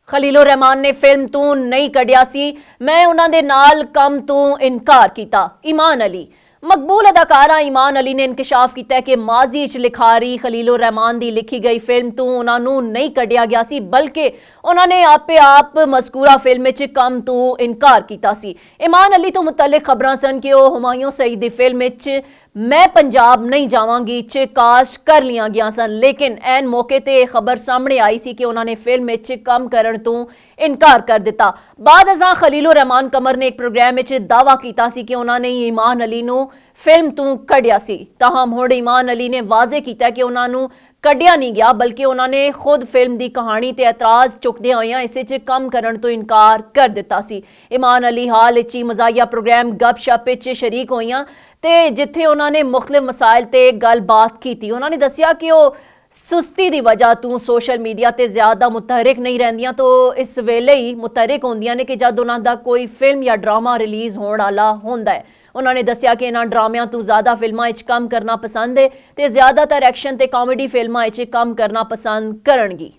ਖਲੀਲੁਰ ਰਹਿਮਾਨ ਨੇ ਫਿਲਮ ਤੋਂ ਨਹੀਂ ਕੱਢਿਆ ਸੀ। ਮੈਂ ਉਹਨਾਂ ਦੇ ਨਾਲ ਕੰਮ ਤੋਂ ਇਨਕਾਰ ਕੀਤਾ। ਈਮਾਨ ਅਲੀ मकबूल अदाकारा ईमान अली ने इंकशाफ किया कि माजी च लिखारी खलीलुर रहमान की लिखी गई फिल्म तो उन्होंने नहीं कढ़िया गया सी, बल्कि उन्होंने आपे आप मजकूरा फिल्म च काम तो इनकार किया सी। ईमान अली तो मुतल्लिक खबरां सन कि वह हुमायूं सईद की फिल्म च मैं पंजाब नहीं जावांगी च कास्ट कर लिया गया सन, लेकिन एन मौके ते खबर सामने आई सी कि उन्होंने फिल्म च काम करन तो इनकार कर दिता। बाद अजा खलीलुर रहमान कमर ने एक प्रोग्राम च दावा किया सी कि उन्होंने ईमान अली नूं फिल्म तो कढ़िया सी। ताहम हुण ईमान अली ने वाजे किया कि उन्होंने कढ़िया नहीं गया, बल्कि उन्होंने खुद फिल्म की कहानी ते एतराज़ चुकदे होए इस च काम करन तो इनकार कर दिता सी। ईमान अली हाल च मज़ाहिया प्रोग्राम गपशप च शरीक होईयां ते जिथे उन्होंने मुख्तलिफ मसाइल ते गलबात की। उन्होंने दसिया कि वह सुस्ती की वजह तो सोशल मीडिया ते ज़्यादा मुतहरिक नहीं रहिंदियां, तो इस वेले ही मुतहरिक होंदियां ने कि जब उन्हों का कोई फिल्म या ड्रामा रिलीज़ होने वाला होंदा है। उन्होंने दसिया कि इन्हां ड्रामियां तो ज़्यादा फिल्मां च काम करना पसंद है ते ज़्यादातर एक्शन ते कॉमेडी फिल्मां च काम करना पसंद करनगी।